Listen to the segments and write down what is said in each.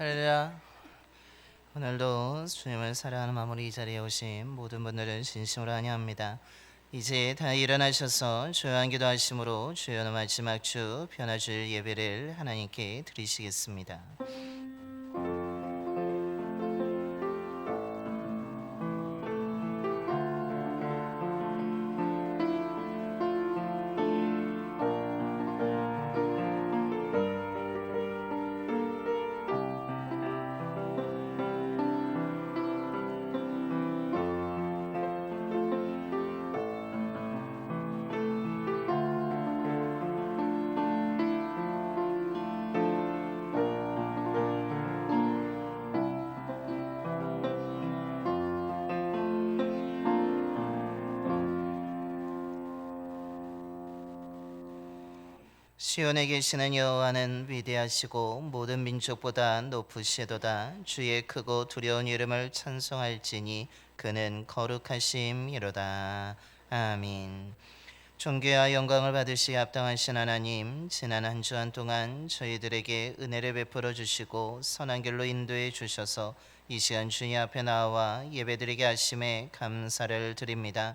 할렐루야. 오늘도 주님을 사랑하는 마무리 이 자리에 오신 모든 분들을 진심으로 환영합니다. 이제 다 일어나셔서 조용한 기도하심으로 주여는 마지막 주 변화줄 예배를 하나님께 드리시겠습니다. 시온에 계시는 여호와는 위대하시고 모든 민족보다 높으시도다. 주의 크고 두려운 이름을 찬송할지니 그는 거룩하심이로다. 아멘. 존귀와 영광을 받으시기 합당하신 하나님, 지난 한 주한 동안 저희들에게 은혜를 베풀어 주시고 선한 길로 인도해 주셔서 이 시간 주님 앞에 나와 예배드리게 하심에 감사를 드립니다.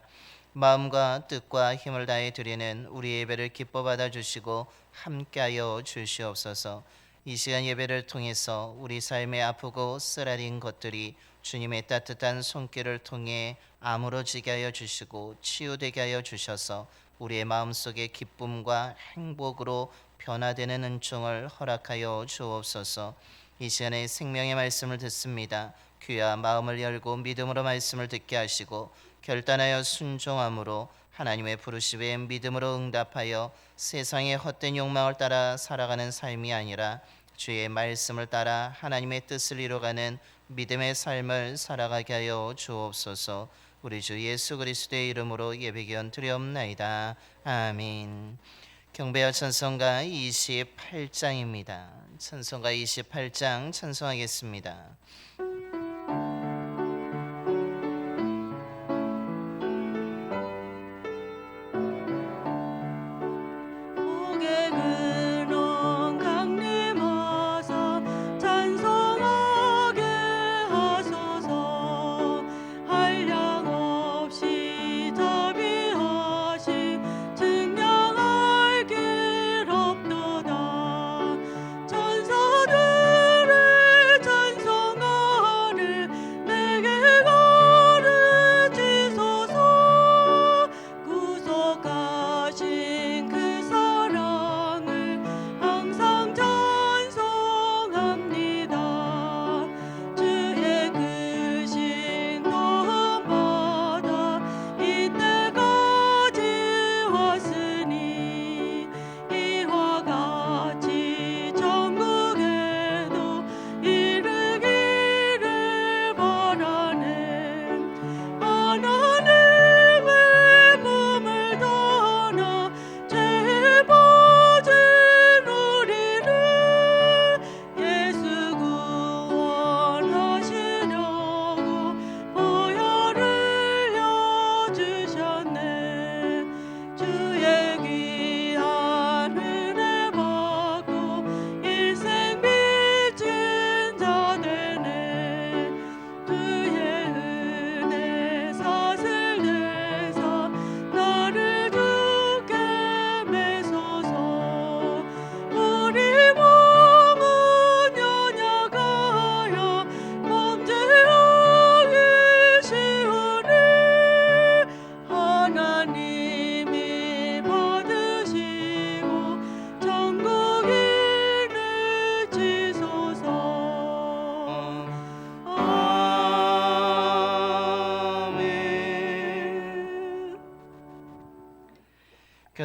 마음과 뜻과 힘을 다해 드리는 우리 예배를 기뻐 받아 주시고 함께하여 주시옵소서. 이 시간 예배를 통해서 우리 삶에 아프고 쓰라린 것들이 주님의 따뜻한 손길을 통해 아물어지게 하여 주시고 치유되게 하여 주셔서 우리의 마음속에 기쁨과 행복으로 변화되는 은총을 허락하여 주옵소서. 이 시간에 생명의 말씀을 듣습니다. 귀와 마음을 열고 믿음으로 말씀을 듣게 하시고 결단하여 순종함으로 하나님의 부르심에 믿음으로 응답하여 세상의 헛된 욕망을 따라 살아가는 삶이 아니라 주의 말씀을 따라 하나님의 뜻을 이루어가는 믿음의 삶을 살아가게 하여 주옵소서. 우리 주 예수 그리스도의 이름으로 예배기원 드리옵나이다. 아멘. 경배와 찬송가 28장입니다. 찬송가 28장 찬송하겠습니다.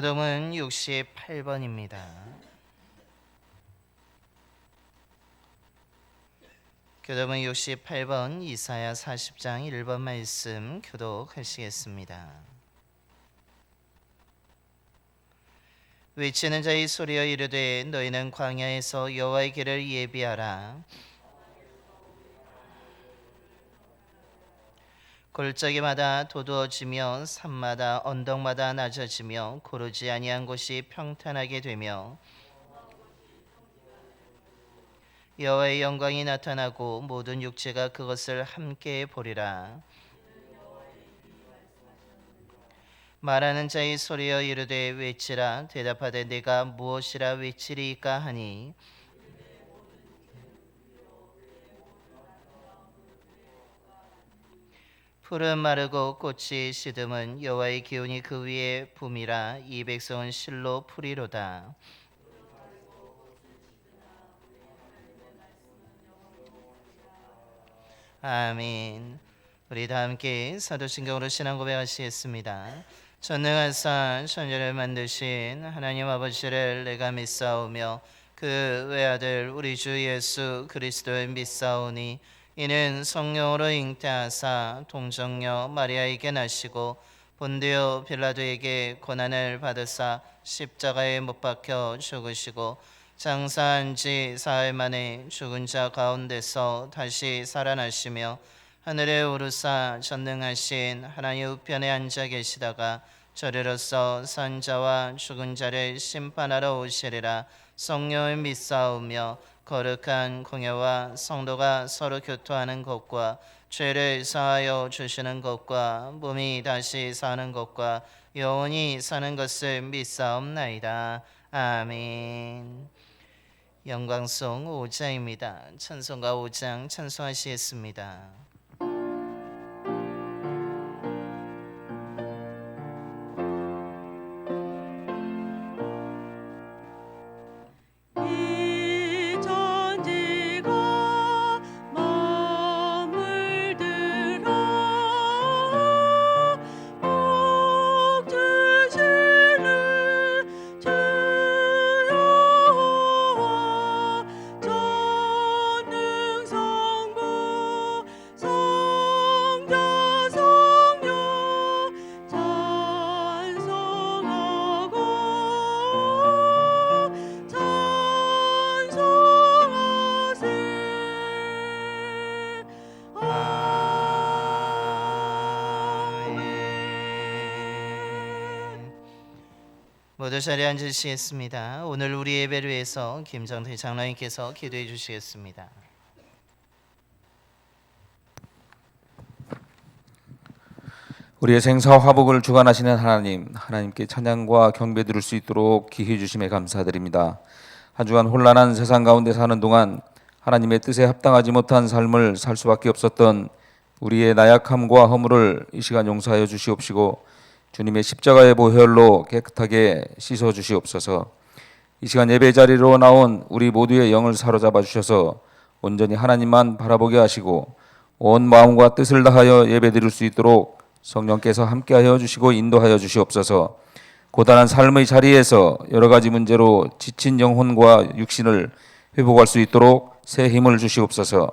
교동은 68번입니다. 교동은 68번 이사야 40장 1번 말씀 교독하시겠습니다. 외치는 자의 소리여 이르되 너희는 광야에서 여호와의 길을 예비하라. 골짜기마다 도두어지며 산마다 언덕마다 낮아지며 고르지 아니한 곳이 평탄하게 되며 여호와의 영광이 나타나고 모든 육체가 그것을 함께 보리라. 말하는 자의 소리여 이르되 외치라. 대답하되 내가 무엇이라 외치리이까 하니 풀은 마르고 꽃이 시듬은 여호와의 기운이 그 위에 붐이라. 이 백성은 실로 풀이로다. 아멘. 우리 다 함께 사도신경으로 신앙 고백하시겠습니다. 전능하사 천지를 만드신 하나님 아버지를 내가 믿사오며 그 외아들 우리 주 예수 그리스도를 믿사오니 이는 성령으로 잉태하사 동정녀 마리아에게 나시고 본디오 빌라도에게 고난을 받으사 십자가에 못 박혀 죽으시고 장사한 지 사흘 만에 죽은 자 가운데서 다시 살아나시며 하늘에 오르사 전능하신 하나님 우편에 앉아 계시다가 저리로서 산 자와 죽은 자를 심판하러 오시리라. 성령을 믿사오며 거룩한 공예와 성도가 서로 교토하는 것과 죄를 사하여 주시는 것과 몸이 다시 사는 것과 영원히 사는 것을 믿사옵나이다. 아멘. 영광송 5장입니다. 찬송가 5장 찬송하시겠습니다. 모두 자리에 앉으시겠습니다. 오늘 우리 예배를 위해서 김정태 장로님께서 기도해 주시겠습니다. 우리의 생사와 화복을 주관하시는 하나님, 하나님께 찬양과 경배 드릴 수 있도록 기회 주심에 감사드립니다. 한 주간 혼란한 세상 가운데 사는 동안 하나님의 뜻에 합당하지 못한 삶을 살 수밖에 없었던 우리의 나약함과 허물을 이 시간 용서하여 주시옵시고 주님의 십자가의 보혈로 깨끗하게 씻어 주시옵소서. 이 시간 예배 자리로 나온 우리 모두의 영을 사로잡아 주셔서 온전히 하나님만 바라보게 하시고 온 마음과 뜻을 다하여 예배 드릴 수 있도록 성령께서 함께하여 주시고 인도하여 주시옵소서. 고단한 삶의 자리에서 여러 가지 문제로 지친 영혼과 육신을 회복할 수 있도록 새 힘을 주시옵소서.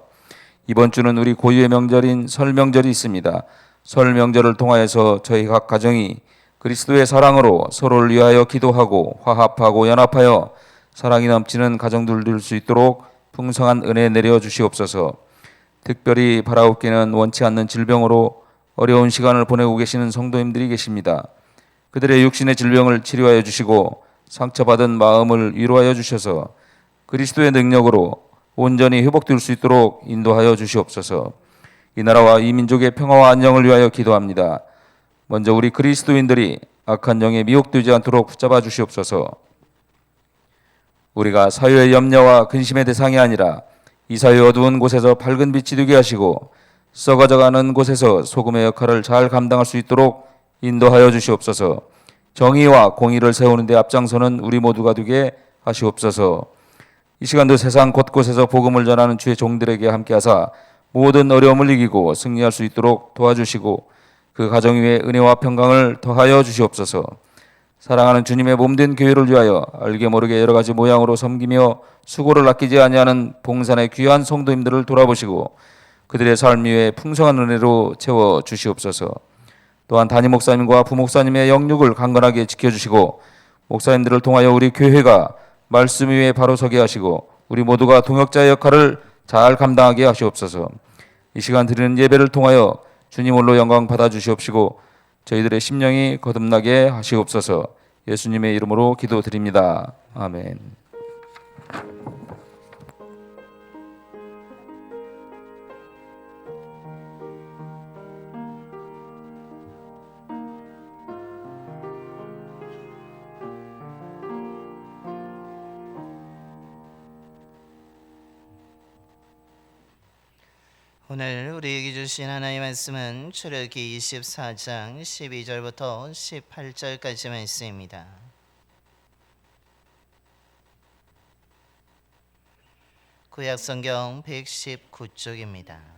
이번 주는 우리 고유의 명절인 설 명절이 있습니다. 설 명절을 통하여서 저희 각 가정이 그리스도의 사랑으로 서로를 위하여 기도하고 화합하고 연합하여 사랑이 넘치는 가정들 될 수 있도록 풍성한 은혜 내려 주시옵소서. 특별히 바라옵기는 원치 않는 질병으로 어려운 시간을 보내고 계시는 성도님들이 계십니다. 그들의 육신의 질병을 치료하여 주시고 상처받은 마음을 위로하여 주셔서 그리스도의 능력으로 온전히 회복될 수 있도록 인도하여 주시옵소서. 이 나라와 이 민족의 평화와 안녕을 위하여 기도합니다. 먼저 우리 그리스도인들이 악한 영에 미혹되지 않도록 붙잡아 주시옵소서. 우리가 사회의 염려와 근심의 대상이 아니라 이 사회 어두운 곳에서 밝은 빛이 되게 하시고 썩어져가는 곳에서 소금의 역할을 잘 감당할 수 있도록 인도하여 주시옵소서. 정의와 공의를 세우는 데 앞장서는 우리 모두가 되게 하시옵소서. 이 시간도 세상 곳곳에서 복음을 전하는 주의 종들에게 함께하사 모든 어려움을 이기고 승리할 수 있도록 도와주시고 그 가정 위에 은혜와 평강을 더하여 주시옵소서. 사랑하는 주님의 몸된 교회를 위하여 알게 모르게 여러 가지 모양으로 섬기며 수고를 아끼지 아니하는 봉산의 귀한 성도님들을 돌아보시고 그들의 삶 위에 풍성한 은혜로 채워 주시옵소서. 또한 담임 목사님과 부목사님의 영육을 강건하게 지켜주시고 목사님들을 통하여 우리 교회가 말씀 위에 바로 서게 하시고 우리 모두가 동역자의 역할을 잘 감당하게 하시옵소서. 이 시간 드리는 예배를 통하여 주님 홀로 영광 받아 주시옵시고 저희들의 심령이 거듭나게 하시옵소서. 예수님의 이름으로 기도드립니다. 아멘. 오늘 우리에게 주신 하나님의 말씀은 출애굽기 24장 12절부터 18절까지 말씀입니다. 구약성경 119쪽입니다.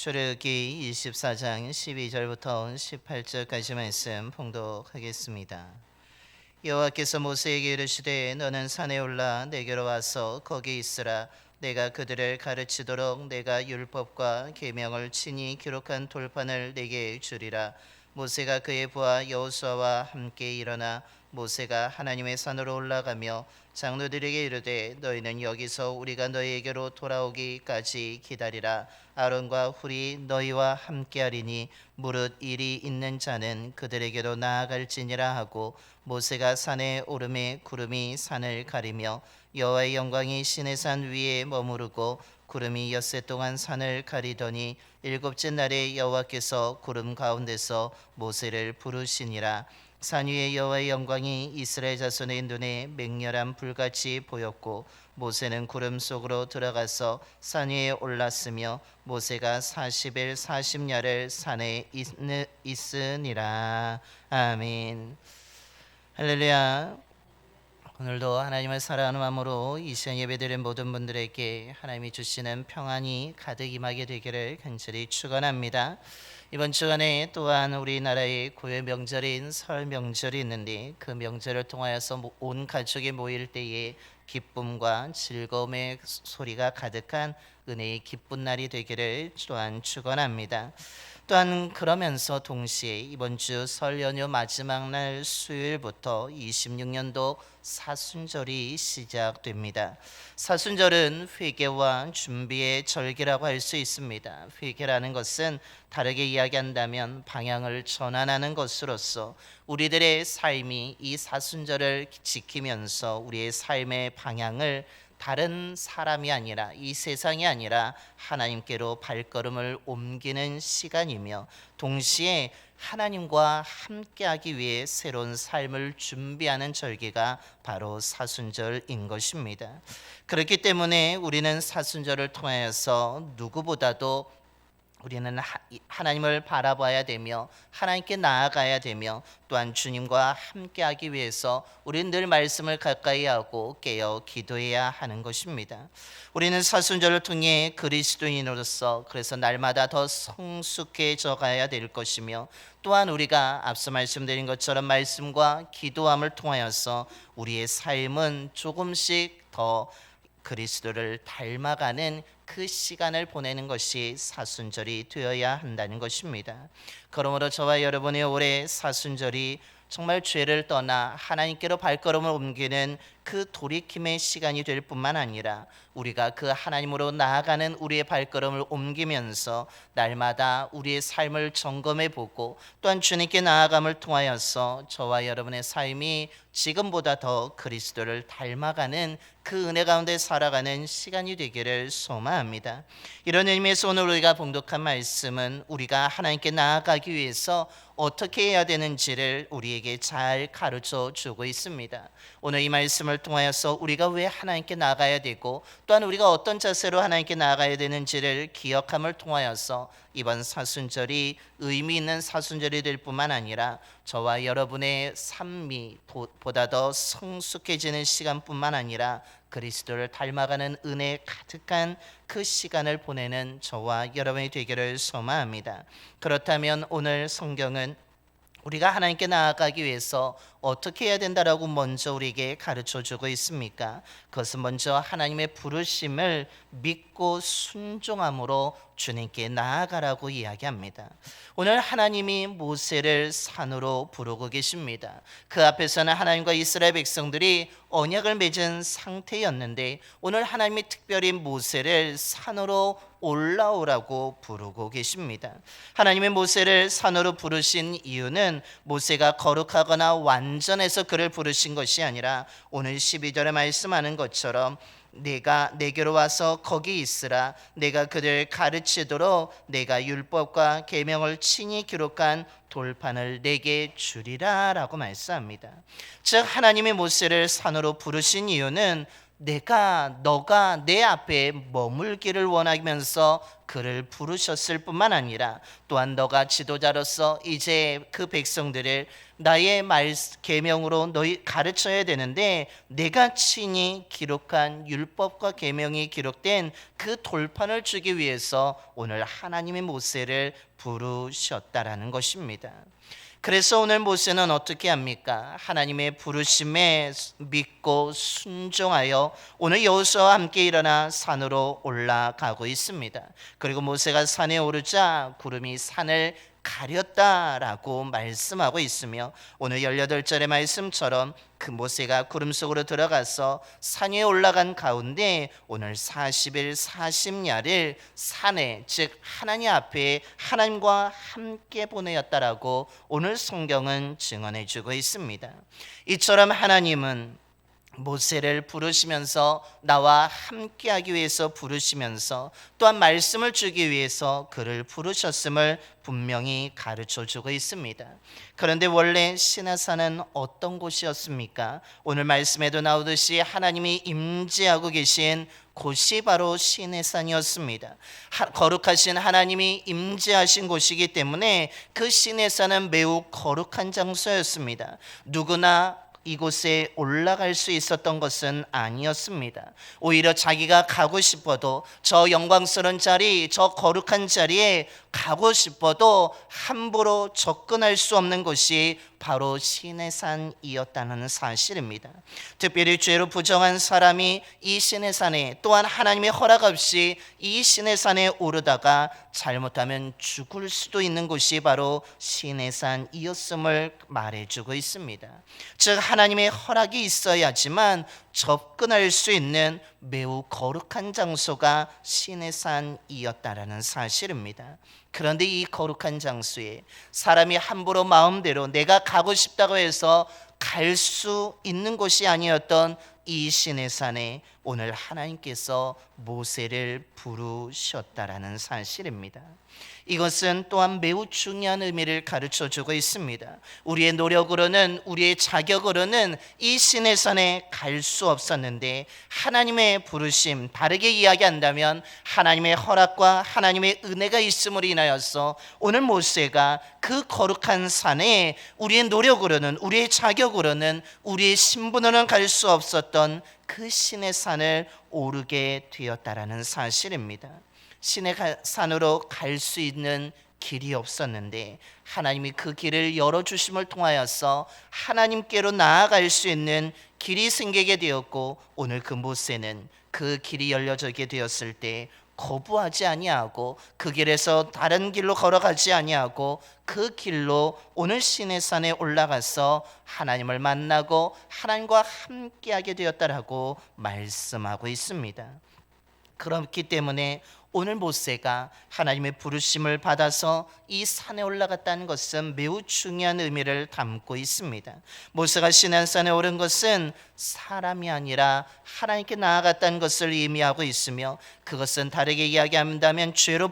출애굽기 24장 12절부터 18절까지 말씀 봉독하겠습니다. 여호와께서 모세에게 이르시되 너는 산에 올라 내게로 와서 거기 있으라. 내가 그들을 가르치도록 내가 율법과 계명을 친히 기록한 돌판을 내게 주리라. 모세가 그의 부하 여호수아와 함께 일어나 모세가 하나님의 산으로 올라가며 장로들에게 이르되 너희는 여기서 우리가 너희에게로 돌아오기까지 기다리라. 아론과 훌이 너희와 함께하리니 무릇 일이 있는 자는 그들에게로 나아갈지니라 하고 모세가 산에 오르매 구름이 산을 가리며 여호와의 영광이 시내산 위에 머무르고 구름이 엿새 동안 산을 가리더니 일곱째 날에 여호와께서 구름 가운데서 모세를 부르시니라. 산 위에 여호와의 영광이 이스라엘 자손의 눈에 맹렬한 불같이 보였고 모세는 구름 속으로 들어가서 산 위에 올랐으며 모세가 40일 40야를 산에 있으니라. 아멘. 할렐루야. 오늘도 하나님을 사랑하는 마음으로 이 시간 예배드린 모든 분들에게 하나님이 주시는 평안이 가득 임하게 되기를 간절히 축원합니다. 이번 주간에 또한 우리나라의 고유 명절인 설 명절이 있는데 그 명절을 통하여서 온 가족이 모일 때에 기쁨과 즐거움의 소리가 가득한 은혜의 기쁜 날이 되기를 또한 축원합니다. 또한 그러면서 동시에 이번 주 설 연휴 마지막 날 수요일부터 26년도 사순절이 시작됩니다. 사순절은 회개와 준비의 절기라고 할 수 있습니다. 회개라는 것은 다르게 이야기한다면 방향을 전환하는 것으로서 우리들의 삶이 이 사순절을 지키면서 우리의 삶의 방향을 다른 사람이 아니라 이 세상이 아니라 하나님께로 발걸음을 옮기는 시간이며 동시에 하나님과 함께하기 위해 새로운 삶을 준비하는 절기가 바로 사순절인 것입니다. 그렇기 때문에 우리는 사순절을 통하여서 누구보다도 우리는 하나님을 바라봐야 되며 하나님께 나아가야 되며 또한 주님과 함께하기 위해서 우리는 늘 말씀을 가까이 하고 깨어 기도해야 하는 것입니다. 우리는 사순절을 통해 그리스도인으로서 그래서 날마다 더 성숙해져 가야 될 것이며 또한 우리가 앞서 말씀드린 것처럼 말씀과 기도함을 통하여서 우리의 삶은 조금씩 더 그리스도를 닮아가는 그 시간을 보내는 것이 사순절이 되어야 한다는 것입니다. 그러므로 저와 여러분의 올해 사순절이 정말 죄를 떠나 하나님께로 발걸음을 옮기는 그 돌이킴의 시간이 될 뿐만 아니라 우리가 그 하나님으로 나아가는 우리의 발걸음을 옮기면서 날마다 우리의 삶을 점검해 보고 또한 주님께 나아감을 통하여서 저와 여러분의 삶이 지금보다 더 그리스도를 닮아가는 그 은혜 가운데 살아가는 시간이 되기를 소망합니다. 이런 의미에서 오늘 우리가 봉독한 말씀은 우리가 하나님께 나아가기 위해서 어떻게 해야 되는지를 우리에게 잘 가르쳐 주고 있습니다. 오늘 이 말씀을 통하여서 우리가 왜 하나님께 나아가야 되고 또한 우리가 어떤 자세로 하나님께 나아가야 되는지를 기억함을 통하여서 이번 사순절이 의미 있는 사순절이 될 뿐만 아니라 저와 여러분의 삶이 보다 더 성숙해지는 시간뿐만 아니라 그리스도를 닮아가는 은혜 가득한 그 시간을 보내는 저와 여러분이 되기를 소망합니다. 그렇다면 오늘 성경은 우리가 하나님께 나아가기 위해서 어떻게 해야 된다라고 먼저 우리에게 가르쳐주고 있습니까? 그것은 먼저 하나님의 부르심을 믿고 순종함으로 주님께 나아가라고 이야기합니다. 오늘 하나님이 모세를 산으로 부르고 계십니다. 그 앞에서는 하나님과 이스라엘 백성들이 언약을 맺은 상태였는데 오늘 하나님이 특별히 모세를 산으로 올라오라고 부르고 계십니다. 하나님의 모세를 산으로 부르신 이유는 모세가 거룩하거나 완전해서 그를 부르신 것이 아니라 오늘 12절에 말씀하는 것처럼 내가 내게로 와서 거기 있으라. 내가 그들 가르치도록 내가 율법과 계명을 친히 기록한 돌판을 내게 주리라 라고 말씀합니다. 즉 하나님이 모세를 산으로 부르신 이유는 너가 내 앞에 머물기를 원하면서 그를 부르셨을 뿐만 아니라 또한 너가 지도자로서 이제 그 백성들을 나의 계명으로 너희 가르쳐야 되는데 내가 친히 기록한 율법과 계명이 기록된 그 돌판을 주기 위해서 오늘 하나님의 모세를 부르셨다라는 것입니다. 그래서 오늘 모세는 어떻게 합니까? 하나님의 부르심에 믿고 순종하여 오늘 여호수아와 함께 일어나 산으로 올라가고 있습니다. 그리고 모세가 산에 오르자 구름이 산을 가렸다라고 말씀하고 있으며 오늘 18절의 말씀처럼 그 모세가 구름 속으로 들어가서 산 위에 올라간 가운데 오늘 40일 40야를 산에 즉 하나님 앞에 하나님과 함께 보내었다라고 오늘 성경은 증언해 주고 있습니다. 이처럼 하나님은 모세를 부르시면서 나와 함께하기 위해서 부르시면서 또한 말씀을 주기 위해서 그를 부르셨음을 분명히 가르쳐주고 있습니다. 그런데 원래 시내산은 어떤 곳이었습니까? 오늘 말씀에도 나오듯이 하나님이 임재하고 계신 곳이 바로 시내산이었습니다. 거룩하신 하나님이 임재하신 곳이기 때문에 그 시내산은 매우 거룩한 장소였습니다. 누구나 이곳에 올라갈 수 있었던 것은 아니었습니다. 오히려 자기가 가고 싶어도 저 영광스러운 자리, 저 거룩한 자리에 가고 싶어도 함부로 접근할 수 없는 곳이 바로 시내산이었다는 사실입니다. 특별히 죄로 부정한 사람이 이 시내산에 또한 하나님의 허락 없이 이 시내산에 오르다가 잘못하면 죽을 수도 있는 곳이 바로 시내산이었음을 말해주고 있습니다. 즉 하나님의 허락이 있어야지만 접근할 수 있는 매우 거룩한 장소가 시내산이었다라는 사실입니다. 그런데 이 거룩한 장소에 사람이 함부로 마음대로 내가 가고 싶다고 해서 갈 수 있는 곳이 아니었던 이 시내산에 오늘 하나님께서 모세를 부르셨다라는 사실입니다. 이것은 또한 매우 중요한 의미를 가르쳐주고 있습니다. 우리의 노력으로는 우리의 자격으로는 이 시내산에 갈 수 없었는데 하나님의 부르심, 다르게 이야기한다면 하나님의 허락과 하나님의 은혜가 있음으로 인하여서 오늘 모세가 그 거룩한 산에 우리의 노력으로는 우리의 자격으로는 우리의 신분으로는 갈 수 없었던 그 시내산을 오르게 되었다라는 사실입니다. 시내산으로 갈 수 있는 길이 없었는데 하나님이 그 길을 열어주심을 통하여서 하나님께로 나아갈 수 있는 길이 생기게 되었고 오늘 그 모세는 그 길이 열려지게 되었을 때 거부하지 아니하고 그 길에서 다른 길로 걸어가지 아니하고 그 길로 오늘 시내산에 올라가서 하나님을 만나고 하나님과 함께하게 되었다라고 말씀하고 있습니다. 그렇기 때문에 오늘 모세가 하나님의 부르심을 받아서 이 산에 올라갔다는 것은 매우 중요한 의미를 담고 있습니다. 모세가 시내산에 오른 것은 사람이 아니라 하나님께 나아갔다는 것을 의미하고 있으며 그것은 다르게 이야기한다면 죄로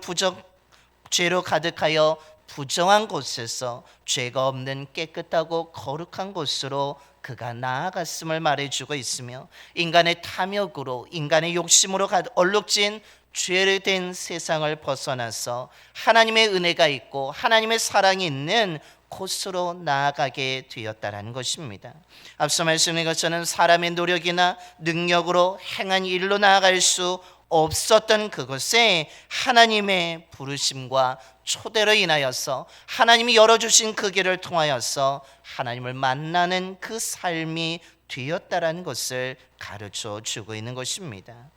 가득하여 부정한 곳에서 죄가 없는 깨끗하고 거룩한 곳으로 그가 나아갔음을 말해주고 있으며 인간의 탐욕으로 인간의 욕심으로 얼룩진 죄된 세상을 벗어나서 하나님의 은혜가 있고 하나님의 사랑이 있는 곳으로 나아가게 되었다라는 것입니다. 앞서 말씀드린 것처럼 사람의 노력이나 능력으로 행한 일로 나아갈 수 없었던 그곳에 하나님의 부르심과 초대로 인하여서 하나님이 열어주신 그 길을 통하여서 하나님을 만나는 그 삶이 되었다라는 것을 가르쳐 주고 있는 것입니다.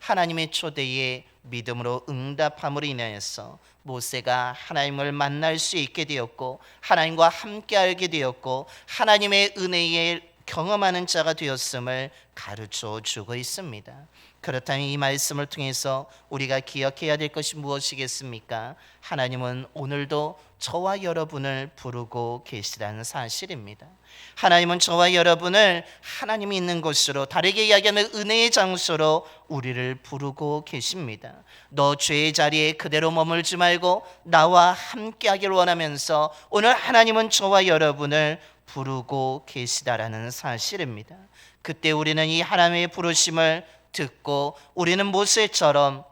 하나님의 초대에 믿음으로 응답함으로 인하여서 모세가 하나님을 만날 수 있게 되었고 하나님과 함께 알게 되었고 하나님의 은혜에 경험하는 자가 되었음을 가르쳐 주고 있습니다. 그렇다면 이 말씀을 통해서 우리가 기억해야 될 것이 무엇이겠습니까? 하나님은 오늘도 저와 여러분을 부르고 계시다는 사실입니다. 하나님은 저와 여러분을 하나님이 있는 곳으로, 다르게 이야기하면 은혜의 장소로 우리를 부르고 계십니다. 너 죄의 자리에 그대로 머물지 말고 나와 함께하길 원하면서 오늘 하나님은 저와 여러분을 부르고 계시다라는 사실입니다. 그때 우리는 이 하나님의 부르심을 듣고 우리는 모세처럼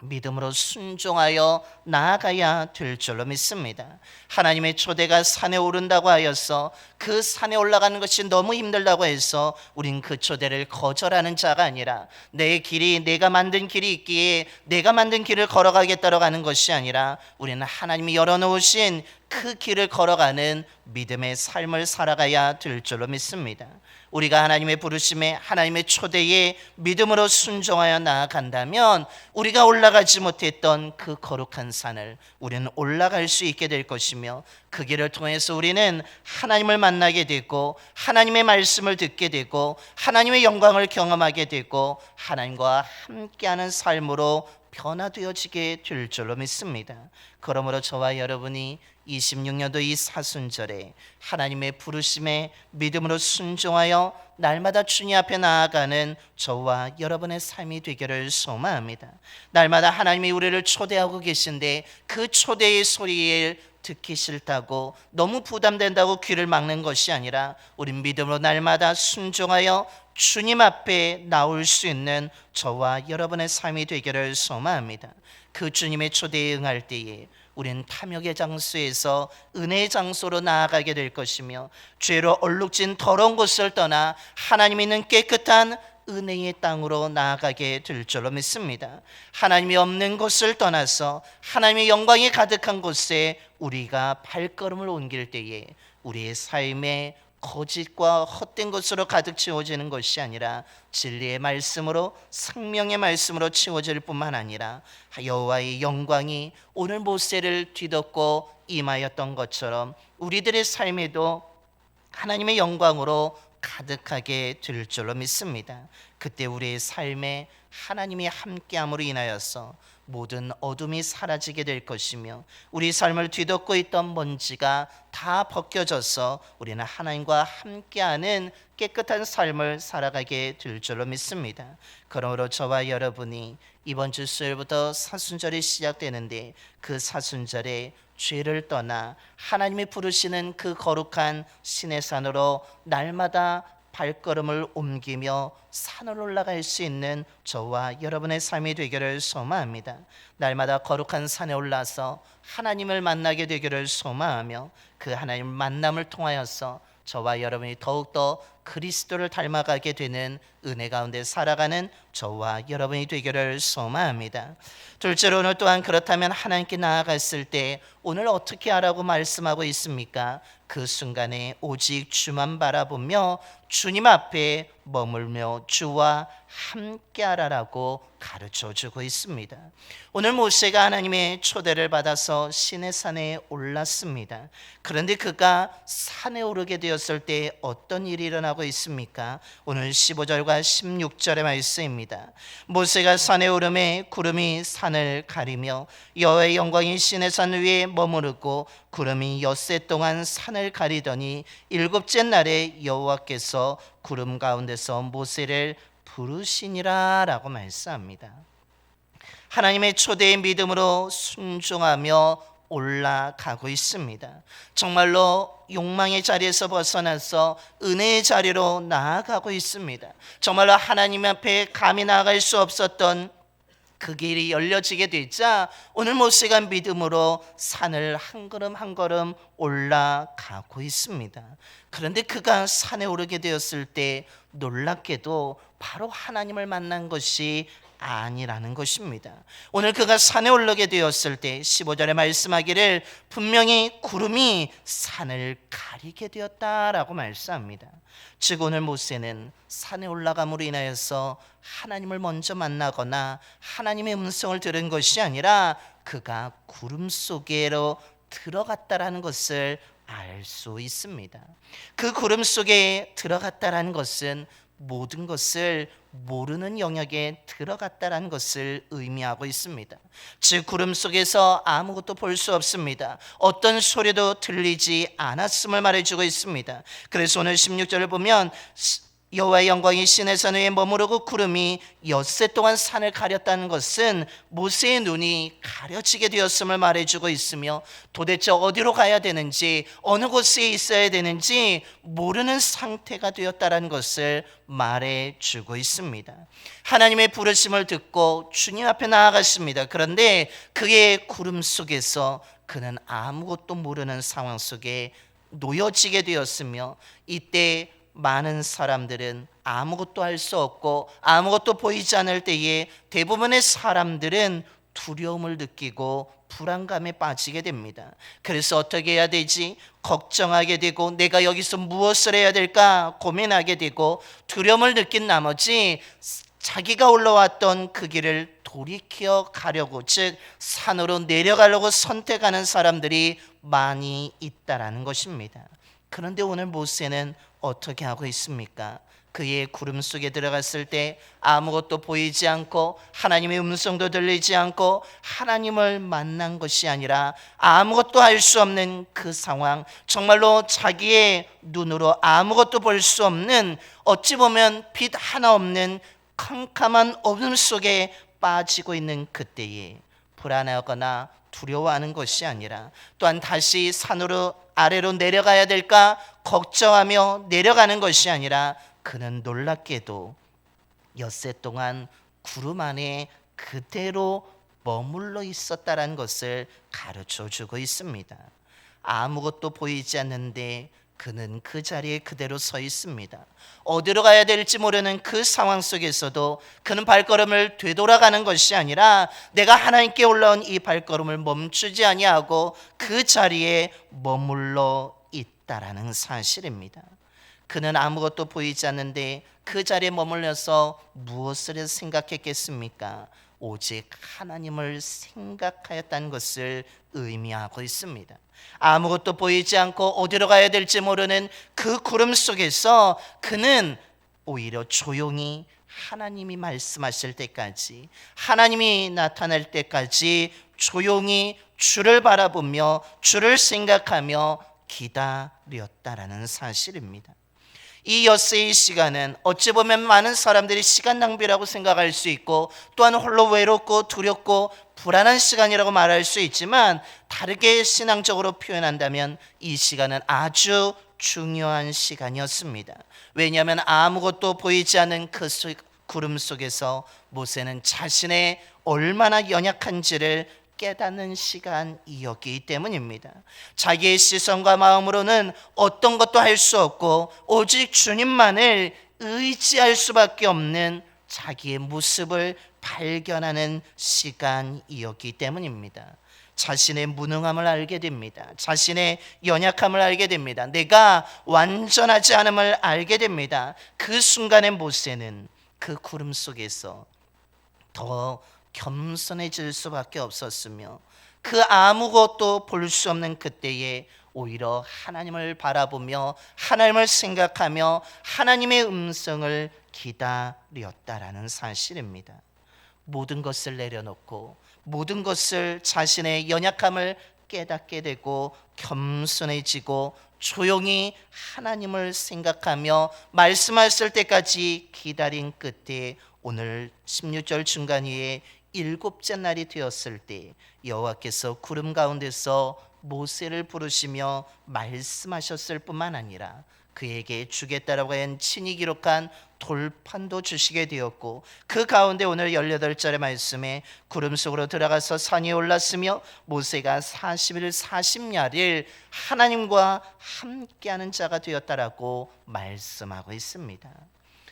믿음으로 순종하여 나아가야 될 줄로 믿습니다. 하나님의 초대가 산에 오른다고 하여서 그 산에 올라가는 것이 너무 힘들다고 해서 우린 그 초대를 거절하는 자가 아니라, 내 길이 내가 만든 길이 있기에 내가 만든 길을 걸어가겠다고 하는 것이 아니라, 우리는 하나님이 열어놓으신 그 길을 걸어가는 믿음의 삶을 살아가야 될 줄로 믿습니다. 우리가 하나님의 부르심에, 하나님의 초대에 믿음으로 순종하여 나아간다면 우리가 올라가지 못했던 그 거룩한 산을 우리는 올라갈 수 있게 될 것이며, 그 길을 통해서 우리는 하나님을 만나게 되고 하나님의 말씀을 듣게 되고 하나님의 영광을 경험하게 되고 하나님과 함께하는 삶으로 변화되어지게 될 줄로 믿습니다. 그러므로 저와 여러분이 26년도 이 사순절에 하나님의 부르심에 믿음으로 순종하여 날마다 주님 앞에 나아가는 저와 여러분의 삶이 되기를 소망합니다. 날마다 하나님이 우리를 초대하고 계신데 그 초대의 소리를 듣기 싫다고, 너무 부담된다고 귀를 막는 것이 아니라, 우린 믿음으로 날마다 순종하여 주님 앞에 나올 수 있는 저와 여러분의 삶이 되기를 소망합니다. 그 주님의 초대에 응할 때에 우리는 탐욕의 장소에서 은혜의 장소로 나아가게 될 것이며, 죄로 얼룩진 더러운 곳을 떠나 하나님 있는 깨끗한 은혜의 땅으로 나아가게 될 줄로 믿습니다. 하나님이 없는 곳을 떠나서 하나님의 영광이 가득한 곳에 우리가 발걸음을 옮길 때에 우리의 삶에 거짓과 헛된 것으로 가득 채워지는 것이 아니라 진리의 말씀으로, 생명의 말씀으로 채워질 뿐만 아니라 여호와의 영광이 오늘 모세를 뒤덮고 임하였던 것처럼 우리들의 삶에도 하나님의 영광으로 가득하게 될 줄로 믿습니다. 그때 우리의 삶에 하나님이 함께함으로 인하여서 모든 어둠이 사라지게 될 것이며, 우리 삶을 뒤덮고 있던 먼지가 다 벗겨져서 우리는 하나님과 함께하는 깨끗한 삶을 살아가게 될 줄로 믿습니다. 그러므로 저와 여러분이 이번 주 수요일부터 사순절이 시작되는데, 그 사순절에 죄를 떠나 하나님이 부르시는 그 거룩한 신의 산으로 날마다 발걸음을 옮기며 산을 올라갈 수 있는 저와 여러분의 삶이 되기를 소망합니다. 날마다 거룩한 산에 올라서 하나님을 만나게 되기를 소망하며, 그 하나님 만남을 통하여서 저와 여러분이 더욱더 그리스도를 닮아가게 되는 은혜 가운데 살아가는 저와 여러분이 되기를 소망합니다. 둘째로, 오늘 또한 그렇다면 하나님께 나아갔을 때 오늘 어떻게 하라고 말씀하고 있습니까? 그 순간에 오직 주만 바라보며 주님 앞에 머물며 주와 함께하라라고 가르쳐주고 있습니다. 오늘 모세가 하나님의 초대를 받아서 시내 산에 올랐습니다. 그런데 그가 산에 오르게 되었을 때 어떤 일이 일어나고 있습니까? 오늘 15절과 16절의 말씀입니다. 모세가 산에 오르매 구름이 산을 가리며 여호와의 영광이 시내 산 위에 머무르고 구름이 엿새 동안 산을 가리더니 일곱째 날에 여호와께서 구름 가운데서 모세를 부르시니라 라고 말씀합니다. 하나님의 초대의 믿음으로 순종하며 올라가고 있습니다. 정말로 욕망의 자리에서 벗어나서 은혜의 자리로 나아가고 있습니다. 정말로 하나님 앞에 감히 나아갈 수 없었던 그 길이 열려지게 되자 오늘 모세가 믿음으로 산을 한 걸음 한 걸음 올라가고 있습니다. 그런데 그가 산에 오르게 되었을 때 놀랍게도 바로 하나님을 만난 것이 아니라는 것입니다. 오늘 그가 산에 올라게 되었을 때 15절에 말씀하기를 분명히 구름이 산을 가리게 되었다라고 말씀합니다. 즉 오늘 모세는 산에 올라감으로 인하여서 하나님을 먼저 만나거나 하나님의 음성을 들은 것이 아니라 그가 구름 속으로 들어갔다라는 것을 알 수 있습니다. 그 구름 속에 들어갔다라는 것은 모든 것을 모르는 영역에 들어갔다라는 것을 의미하고 있습니다. 즉 구름 속에서 아무것도 볼 수 없습니다. 어떤 소리도 들리지 않았음을 말해주고 있습니다. 그래서 오늘 16절을 보면 여호와의 영광이 시내 산 위에 머무르고 구름이 엿새 동안 산을 가렸다는 것은 모세의 눈이 가려지게 되었음을 말해주고 있으며 도대체 어디로 가야 되는지 어느 곳에 있어야 되는지 모르는 상태가 되었다는 것을 말해주고 있습니다. 하나님의 부르심을 듣고 주님 앞에 나아갔습니다. 그런데 그의 구름 속에서 그는 아무것도 모르는 상황 속에 놓여지게 되었으며 이때 많은 사람들은 아무것도 할 수 없고 아무것도 보이지 않을 때에 대부분의 사람들은 두려움을 느끼고 불안감에 빠지게 됩니다. 그래서 어떻게 해야 되지? 걱정하게 되고 내가 여기서 무엇을 해야 될까 고민하게 되고 두려움을 느낀 나머지 자기가 올라왔던 그 길을 돌이켜 가려고, 즉 산으로 내려가려고 선택하는 사람들이 많이 있다라는 것입니다. 그런데 오늘 모세는 어떻게 하고 있습니까? 그의 구름 속에 들어갔을 때 아무것도 보이지 않고 하나님의 음성도 들리지 않고 하나님을 만난 것이 아니라 아무것도 할 수 없는 그 상황, 정말로 자기의 눈으로 아무것도 볼 수 없는, 어찌 보면 빛 하나 없는 캄캄한 어둠 속에 빠지고 있는 그때에 불안하거나 두려워하는 것이 아니라, 또한 다시 산으로 아래로 내려가야 될까 걱정하며 내려가는 것이 아니라 그는 놀랍게도 엿새 동안 구름 안에 그대로 머물러 있었다라는 것을 가르쳐 주고 있습니다. 아무것도 보이지 않는데 그는 그 자리에 그대로 서 있습니다. 어디로 가야 될지 모르는 그 상황 속에서도 그는 발걸음을 되돌아가는 것이 아니라 내가 하나님께 올라온 이 발걸음을 멈추지 아니하고 그 자리에 머물러 있다라는 사실입니다. 그는 아무것도 보이지 않는데 그 자리에 머물러서 무엇을 생각했겠습니까? 오직 하나님을 생각하였다는 것을 의미하고 있습니다. 아무것도 보이지 않고 어디로 가야 될지 모르는 그 구름 속에서 그는 오히려 조용히 하나님이 말씀하실 때까지, 하나님이 나타날 때까지 조용히 주를 바라보며 주를 생각하며 기다렸다라는 사실입니다. 이 엿새의 시간은 어찌 보면 많은 사람들이 시간 낭비라고 생각할 수 있고 또한 홀로 외롭고 두렵고 불안한 시간이라고 말할 수 있지만, 다르게 신앙적으로 표현한다면 이 시간은 아주 중요한 시간이었습니다. 왜냐하면 아무것도 보이지 않는 그 구름 속에서 모세는 자신의 얼마나 연약한지를 깨닫는 시간이었기 때문입니다. 자기의 시선과 마음으로는 어떤 것도 할 수 없고 오직 주님만을 의지할 수밖에 없는 자기의 모습을 발견하는 시간이었기 때문입니다. 자신의 무능함을 알게 됩니다. 자신의 연약함을 알게 됩니다. 내가 완전하지 않음을 알게 됩니다. 그 순간에 모세는 그 구름 속에서 더 겸손해질 수밖에 없었으며 그 아무것도 볼 수 없는 그때에 오히려 하나님을 바라보며 하나님을 생각하며 하나님의 음성을 기다렸다라는 사실입니다. 모든 것을 내려놓고 모든 것을, 자신의 연약함을 깨닫게 되고 겸손해지고 조용히 하나님을 생각하며 말씀하실 때까지 기다린 끝에 오늘 16절 중간에 일곱째 날이 되었을 때 여호와께서 구름 가운데서 모세를 부르시며 말씀하셨을 뿐만 아니라 그에게 주겠다라고 한 친히 기록한 돌판도 주시게 되었고, 그 가운데 오늘 18절의 말씀에 구름 속으로 들어가서 산에 올랐으며 모세가 40일 40야를 하나님과 함께하는 자가 되었다라고 말씀하고 있습니다.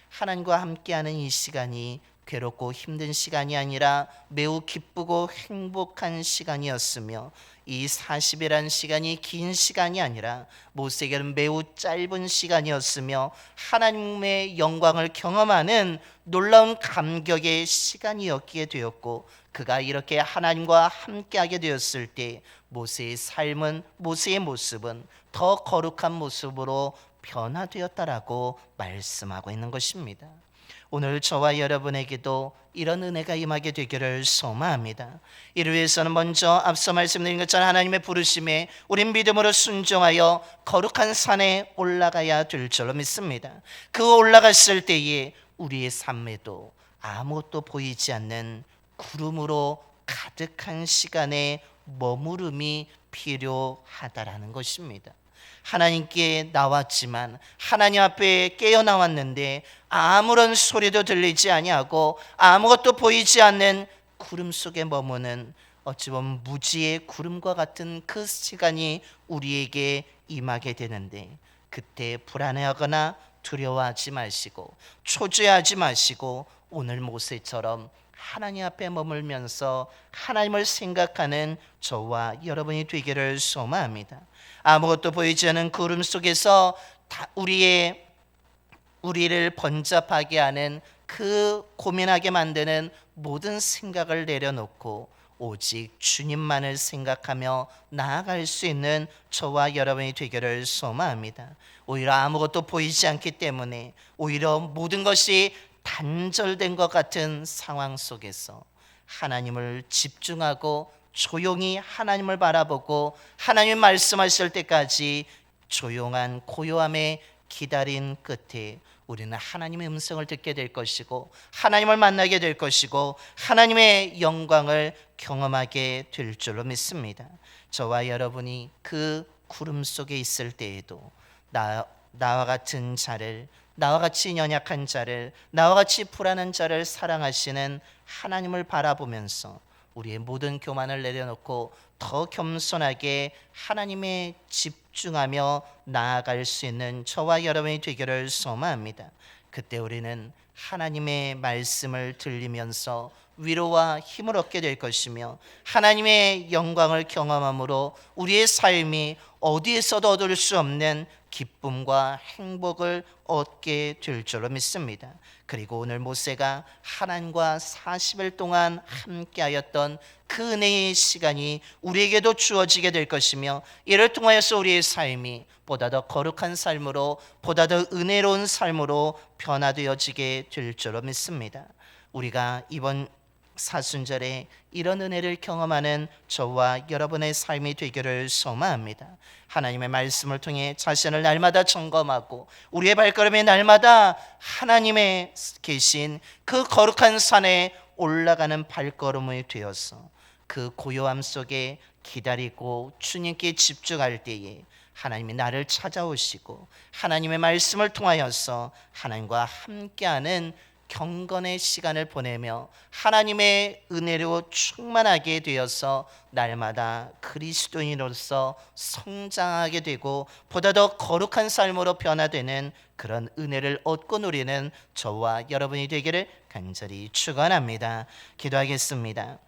하나님과 함께하는 이 시간이 괴롭고 힘든 시간이 아니라 매우 기쁘고 행복한 시간이었으며, 이 40이라는 시간이 긴 시간이 아니라 모세에게는 매우 짧은 시간이었으며 하나님의 영광을 경험하는 놀라운 감격의 시간이었기에 되었고, 그가 이렇게 하나님과 함께하게 되었을 때 모세의 삶은, 모세의 모습은 더 거룩한 모습으로 변화되었다라고 말씀하고 있는 것입니다. 오늘 저와 여러분에게도 이런 은혜가 임하게 되기를 소망합니다. 이를 위해서는 먼저 앞서 말씀드린 것처럼 하나님의 부르심에 우린 믿음으로 순종하여 거룩한 산에 올라가야 될 줄로 믿습니다. 그 올라갔을 때에 우리의 삶에도 아무것도 보이지 않는 구름으로 가득한 시간의 머무름이 필요하다라는 것입니다. 하나님께 나왔지만 하나님 앞에 깨어 나왔는데 아무런 소리도 들리지 아니하고 아무것도 보이지 않는 구름 속에 머무는 어찌 보면 무지의 구름과 같은 그 시간이 우리에게 임하게 되는데, 그때 불안해하거나 두려워하지 마시고 초조해하지 마시고 오늘 모세처럼 하나님 앞에 머물면서 하나님을 생각하는 저와 여러분이 되기를 소망합니다. 아무것도 보이지 않는 구름 속에서 우리를 번잡하게 하는 그 고민하게 만드는 모든 생각을 내려놓고 오직 주님만을 생각하며 나아갈 수 있는 저와 여러분이 되기를 소망합니다. 오히려 아무것도 보이지 않기 때문에 오히려 모든 것이 단절된 것 같은 상황 속에서 하나님을 집중하고 조용히 하나님을 바라보고 하나님 말씀하실 때까지 조용한 고요함에 기다린 끝에 우리는 하나님의 음성을 듣게 될 것이고 하나님을 만나게 될 것이고 하나님의 영광을 경험하게 될 줄로 믿습니다. 저와 여러분이 그 구름 속에 있을 때에도 나와 같은 자를, 나와 같이 연약한 자를, 나와 같이 불안한 자를 사랑하시는 하나님을 바라보면서 우리의 모든 교만을 내려놓고 더 겸손하게 하나님에 집중하며 나아갈 수 있는 저와 여러분이 되기를 소망합니다. 그때 우리는 하나님의 말씀을 들리면서 위로와 힘을 얻게 될 것이며 하나님의 영광을 경험함으로 우리의 삶이 어디에서도 얻을 수 없는 기쁨과 행복을 얻게 될 줄로 믿습니다. 그리고 오늘 모세가 하나님과 40일 동안 함께하였던 그 은혜의 시간이 우리에게도 주어지게 될 것이며 이를 통하여서 우리의 삶이 보다 더 거룩한 삶으로, 보다 더 은혜로운 삶으로 변화되어지게 될 줄로 믿습니다. 우리가 이번 사순절에 이런 은혜를 경험하는 저와 여러분의 삶이 되기를 소망합니다. 하나님의 말씀을 통해 자신을 날마다 점검하고 우리의 발걸음이 날마다 하나님의 계신 그 거룩한 산에 올라가는 발걸음이 되어서 그 고요함 속에 기다리고 주님께 집중할 때에 하나님이 나를 찾아오시고 하나님의 말씀을 통하여서 하나님과 함께하는 경건의 시간을 보내며 하나님의 은혜로 충만하게 되어서 날마다 그리스도인으로서 성장하게 되고 보다 더 거룩한 삶으로 변화되는 그런 은혜를 얻고 누리는 저와 여러분이 되기를 간절히 축원합니다. 기도하겠습니다.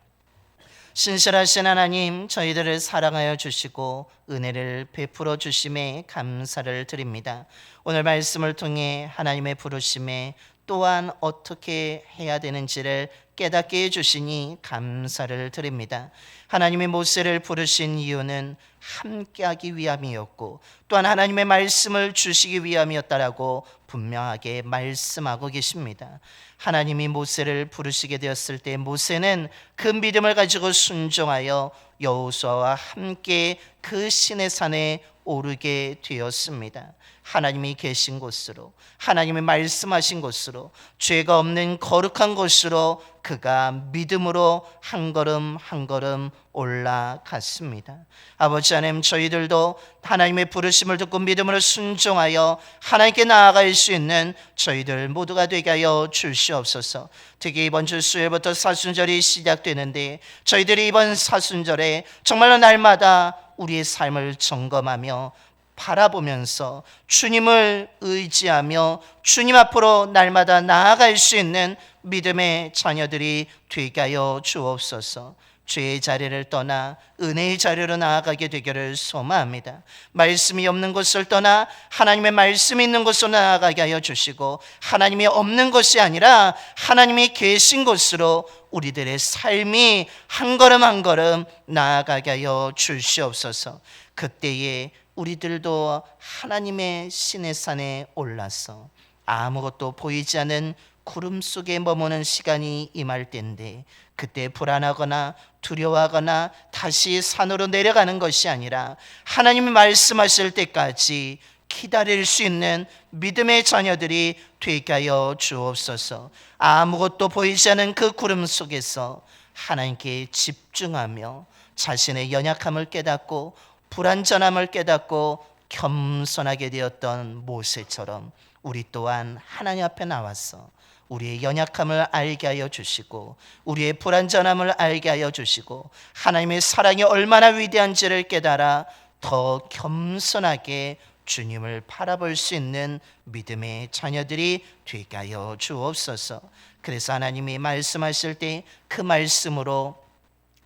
신실하신 하나님, 저희들을 사랑하여 주시고 은혜를 베풀어 주심에 감사를 드립니다. 오늘 말씀을 통해 하나님의 부르심에 또한 어떻게 해야 되는지를 깨닫게 해주시니 감사를 드립니다. 하나님이 모세를 부르신 이유는 함께하기 위함이었고 또한 하나님의 말씀을 주시기 위함이었다라고 분명하게 말씀하고 계십니다. 하나님이 모세를 부르시게 되었을 때 모세는 그 믿음을 가지고 순종하여 여호수아와 함께 그 시내 산에 오르게 되었습니다. 하나님이 계신 곳으로, 하나님이 말씀하신 곳으로, 죄가 없는 거룩한 곳으로 그가 믿음으로 한 걸음 한 걸음 올라갔습니다. 아버지 하나님, 저희들도 하나님의 부르심을 듣고 믿음으로 순종하여 하나님께 나아갈 수 있는 저희들 모두가 되게 하여 주시옵소서. 특히 이번 주 수요일부터 사순절이 시작되는데 저희들이 이번 사순절에 정말로 날마다 우리의 삶을 점검하며 바라보면서 주님을 의지하며 주님 앞으로 날마다 나아갈 수 있는 믿음의 자녀들이 되게 하여 주옵소서. 죄의 자리를 떠나 은혜의 자리로 나아가게 되기를 소망합니다. 말씀이 없는 곳을 떠나 하나님의 말씀이 있는 곳으로 나아가게 하여 주시고 하나님이 없는 곳이 아니라 하나님이 계신 곳으로 우리들의 삶이 한 걸음 한 걸음 나아가게 하여 주시옵소서. 그때에 우리들도 하나님의 시내산에 올라서 아무것도 보이지 않는 구름 속에 머무는 시간이 임할 때인데, 그때 불안하거나 두려워하거나 다시 산으로 내려가는 것이 아니라 하나님이 말씀하실 때까지 기다릴 수 있는 믿음의 자녀들이 되게 하여 주옵소서. 아무것도 보이지 않는 그 구름 속에서 하나님께 집중하며 자신의 연약함을 깨닫고 불완전함을 깨닫고 겸손하게 되었던 모세처럼 우리 또한 하나님 앞에 나와서 우리의 연약함을 알게 하여 주시고 우리의 불완전함을 알게 하여 주시고 하나님의 사랑이 얼마나 위대한지를 깨달아 더 겸손하게 주님을 바라볼 수 있는 믿음의 자녀들이 되게 하여 주옵소서. 그래서 하나님이 말씀하실 때 그 말씀으로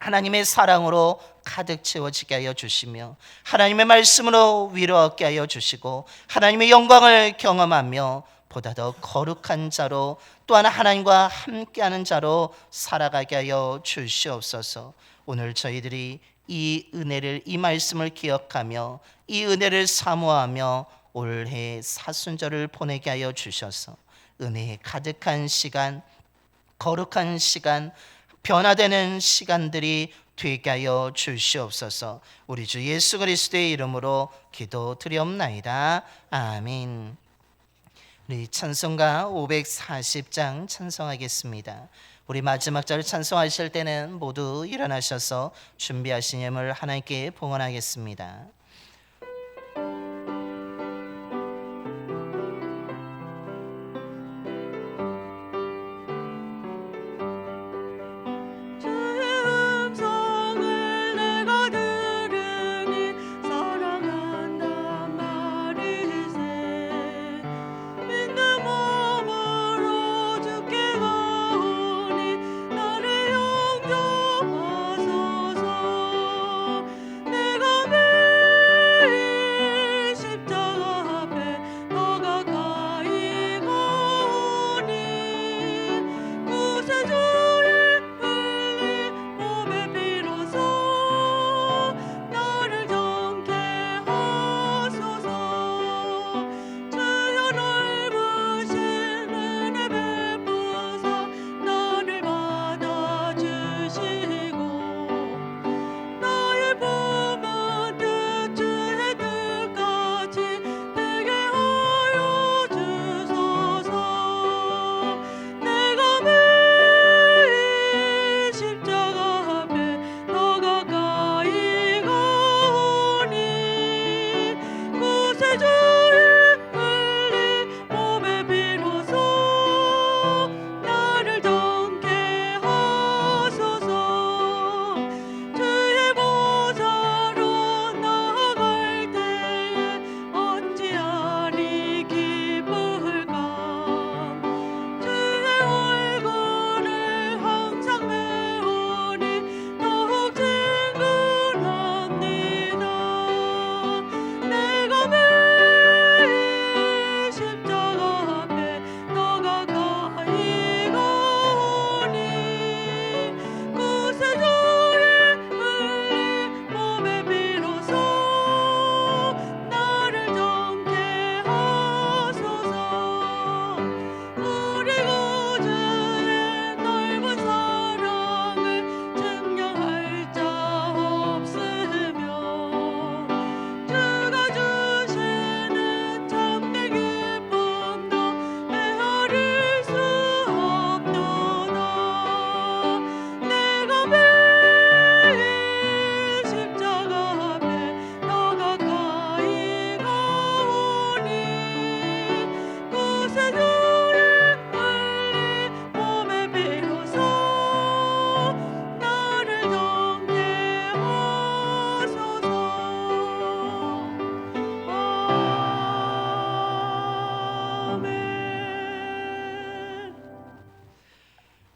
하나님의 사랑으로 가득 채워지게 하여 주시며 하나님의 말씀으로 위로 얻게 하여 주시고 하나님의 영광을 경험하며 보다 더 거룩한 자로 또한 하나님과 함께하는 자로 살아가게 하여 주시옵소서. 오늘 저희들이 이 은혜를, 이 말씀을 기억하며 이 은혜를 사모하며 올해 사순절을 보내게 하여 주셔서 은혜에 가득한 시간, 거룩한 시간, 변화되는 시간들이 되게 하여 주시옵소서. 우리 주 예수 그리스도의 이름으로 기도드리옵나이다. 아멘. 우리 찬송가 540장 찬송하겠습니다. 우리 마지막 절 찬송하실 때는 모두 일어나셔서 준비하신 예물 하나님께 봉헌하겠습니다.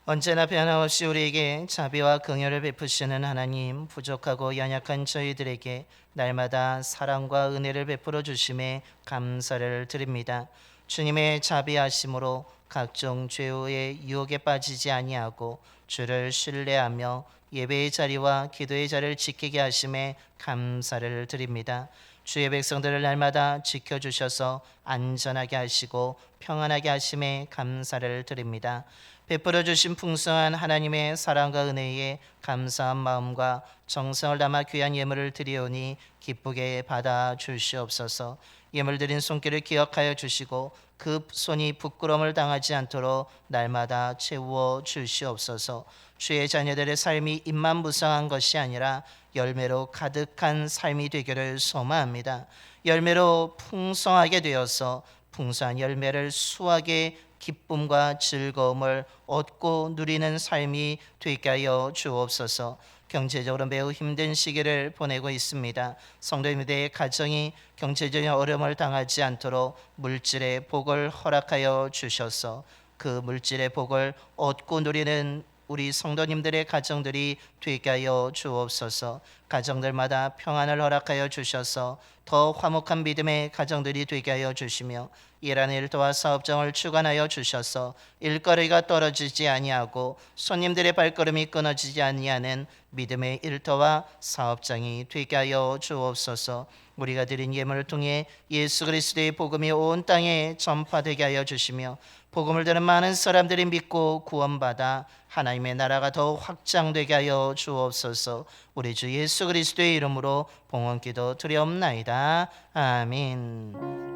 언제나 변함없이 우리에게 자비와 긍휼을 베푸시는 하나님, 부족하고 연약한 저희들에게 날마다 사랑과 은혜를 베풀어 주심에 감사를 드립니다. 주님의 자비하심으로 각종 죄의 유혹에 빠지지 아니하고 주를 신뢰하며 예배의 자리와 기도의 자리를 지키게 하심에 감사를 드립니다. 주의 백성들을 날마다 지켜주셔서 안전하게 하시고 평안하게 하심에 감사를 드립니다. 베풀어 주신 풍성한 하나님의 사랑과 은혜에 감사한 마음과 정성을 담아 귀한 예물을 드리오니 기쁘게 받아 주시옵소서. 예물 드린 손길을 기억하여 주시고 그 손이 부끄러움을 당하지 않도록 날마다 채워 주시옵소서. 주의 자녀들의 삶이 입만 무성한 것이 아니라 열매로 가득한 삶이 되기를 소망합니다. 열매로 풍성하게 되어서 풍성한 열매를 수확의 기쁨과 즐거움을 얻고 누리는 삶이 되게 하여 주옵소서. 경제적으로 매우 힘든 시기를 보내고 있습니다. 성도님들의 가정이 경제적인 어려움을 당하지 않도록 물질의 복을 허락하여 주셔서 그 물질의 복을 얻고 누리는 우리 성도님들의 가정들이 되게 하여 주옵소서. 가정들마다 평안을 허락하여 주셔서 더 화목한 믿음의 가정들이 되게 하여 주시며 일하는 일터와 사업장을 주관하여 주셔서 일거리가 떨어지지 아니하고 손님들의 발걸음이 끊어지지 아니하는 믿음의 일터와 사업장이 되게 하여 주옵소서. 우리가 드린 예물을 통해 예수 그리스도의 복음이 온 땅에 전파되게 하여 주시며 복음을 듣는 많은 사람들이 믿고 구원받아 하나님의 나라가 더욱 확장되게 하여 주옵소서. 우리 주 예수 그리스도의 이름으로 봉헌기도 드리옵나이다. 아멘.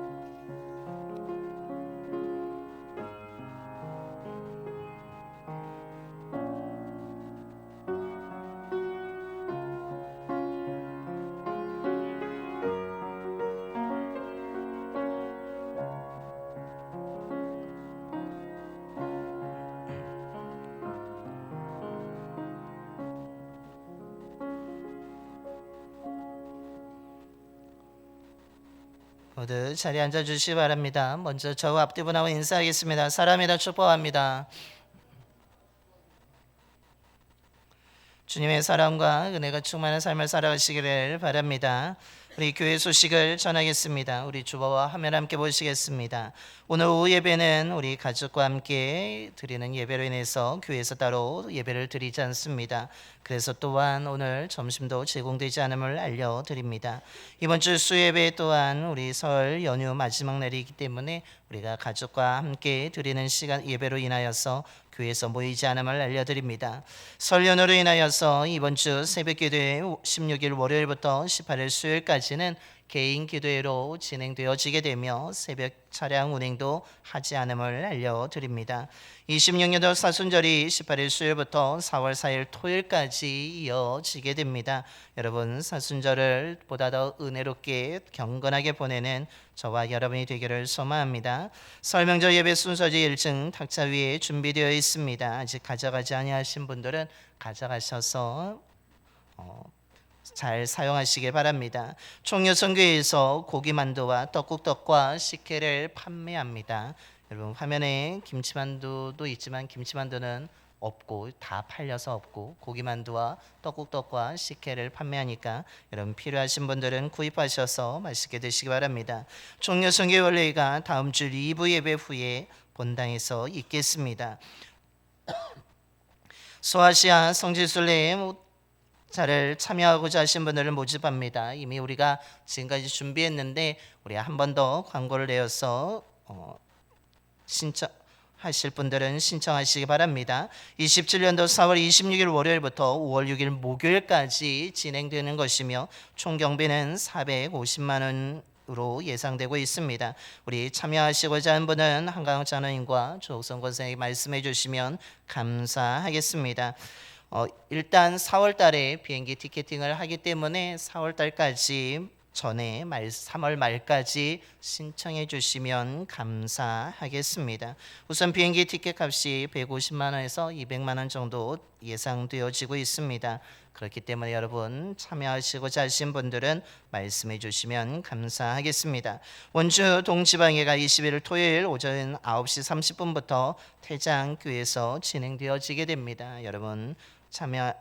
모두 자리에 앉아주시기 바랍니다. 먼저 저와 앞뒤 분하고 인사하겠습니다. 사랑합니다. 축복합니다. 주님의 사랑과 은혜가 충만한 삶을 살아가시기를 바랍니다. 우리 교회 소식을 전하겠습니다. 우리 주보와 화면 함께 보시겠습니다. 오늘 오후 예배는 우리 가족과 함께 드리는 예배로 인해서 교회에서 따로 예배를 드리지 않습니다. 그래서 또한 오늘 점심도 제공되지 않음을 알려드립니다. 이번 주 수예배 또한 우리 설 연휴 마지막 날이기 때문에 우리가 가족과 함께 드리는 시간 예배로 인하여서 교회에서 모이지 않음을 알려드립니다. 설 연휴로 인하여서 이번 주 새벽 기도회 16일 월요일부터 18일 수요일까지는 개인 기도회로 진행되어지게 되며 새벽 차량 운행도 하지 않음을 알려드립니다. 26년도 사순절이 18일 수요일부터 4월 4일 토요일까지 이어지게 됩니다. 여러분 사순절을 보다 더 은혜롭게 경건하게 보내는 저와 여러분이 되기를 소망합니다. 설명절 예배 순서지 1층 탁자 위에 준비되어 있습니다. 아직 가져가지 아니하신 분들은 가져가셔서 잘 사용하시기 바랍니다. 총여성교회에서 고기만두와 떡국떡과 식혜를 판매합니다. 여러분 화면에 김치만두도 있지만 김치만두는 없고 다 팔려서 없고 고기만두와 떡국떡과 식혜를 판매하니까 여러분 필요하신 분들은 구입하셔서 맛있게 드시기 바랍니다. 총여성교회 원래가 다음 주 2부 예배 후에 본당에서 있겠습니다. 소아시아 성지순례 자를 참여하고자 하신 분들을 모집합니다. 이미 우리가 지금까지 준비했는데 우리가 한 번 더 광고를 내어서 신청하실 분들은 신청하시기 바랍니다. 27년도 4월 26일 월요일부터 5월 6일 목요일까지 진행되는 것이며 총 경비는 450만 원으로 예상되고 있습니다. 우리 참여하시고자 하는 분은 한강호 장로님과 조옥선 권사에게 말씀해 주시면 감사하겠습니다. 일단 4월 달에 비행기 티켓팅을 하기 때문에 4월 달까지 전에 3월 말까지 신청해 주시면 감사하겠습니다. 우선 비행기 티켓 값이 150만 원에서 200만 원 정도 예상되어지고 있습니다. 그렇기 때문에 여러분 참여하시고자 하신 분들은 말씀해 주시면 감사하겠습니다. 원주 동지방예가 21일 토요일 오전 9시 30분부터 태장교에서 진행되어지게 됩니다. 여러분 참여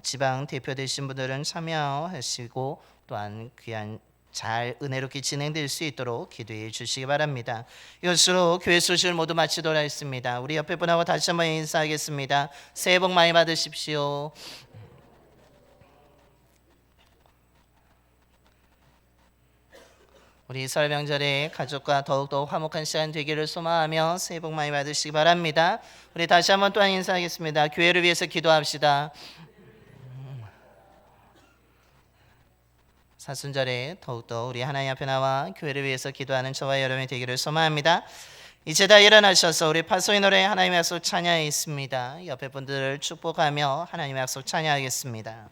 지방 대표되신 분들은 참여하시고 또한 귀한 잘 은혜롭게 진행될 수 있도록 기도해 주시기 바랍니다. 이것으로 교회 소식을 모두 마치도록 하겠습니다. 우리 옆에 분하고 다시 한번 인사하겠습니다. 새해 복 많이 받으십시오. 우리 설 명절에 가족과 더욱더 화목한 시간 되기를 소망하며 새해 복 많이 받으시기 바랍니다. 우리 다시 한번 또한 인사하겠습니다. 교회를 위해서 기도합시다. 사순절에 더욱더 우리 하나님 앞에 나와 교회를 위해서 기도하는 저와 여러분이 되기를 소망합니다. 이제 다 일어나셔서 우리 파송의 노래 하나님의 약속 찬양에 있습니다. 옆에 분들을 축복하며 하나님의 약속 찬양하겠습니다.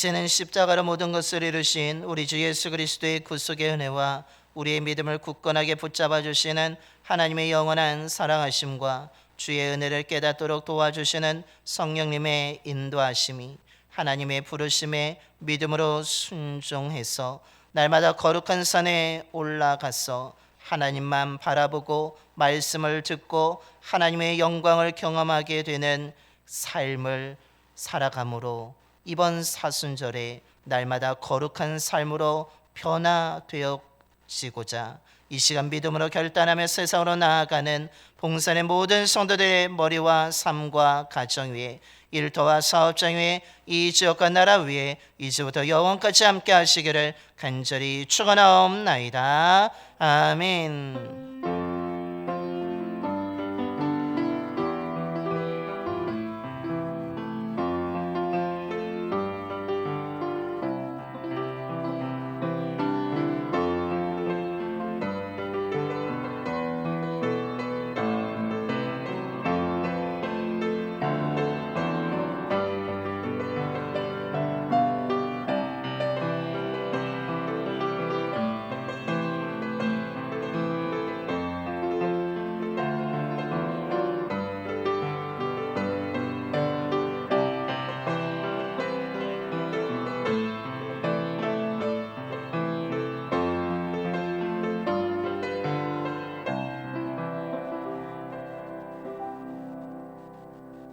이제는 십자가로 모든 것을 이루신 우리 주 예수 그리스도의 구속의 은혜와 우리의 믿음을 굳건하게 붙잡아 주시는 하나님의 영원한 사랑하심과 주의 은혜를 깨닫도록 도와주시는 성령님의 인도하심이 하나님의 부르심에 믿음으로 순종해서 날마다 거룩한 산에 올라가서 하나님만 바라보고 말씀을 듣고 하나님의 영광을 경험하게 되는 삶을 살아감으로 이번 사순절에 날마다 거룩한 삶으로 변화되어지고자 이 시간 믿음으로 결단하며 세상으로 나아가는 봉산의 모든 성도들의 머리와 삶과 가정 위에 일터와 사업장 위에 이 지역과 나라 위에 이제부터 영원까지 함께 하시기를 간절히 축원하옵나이다. 아멘.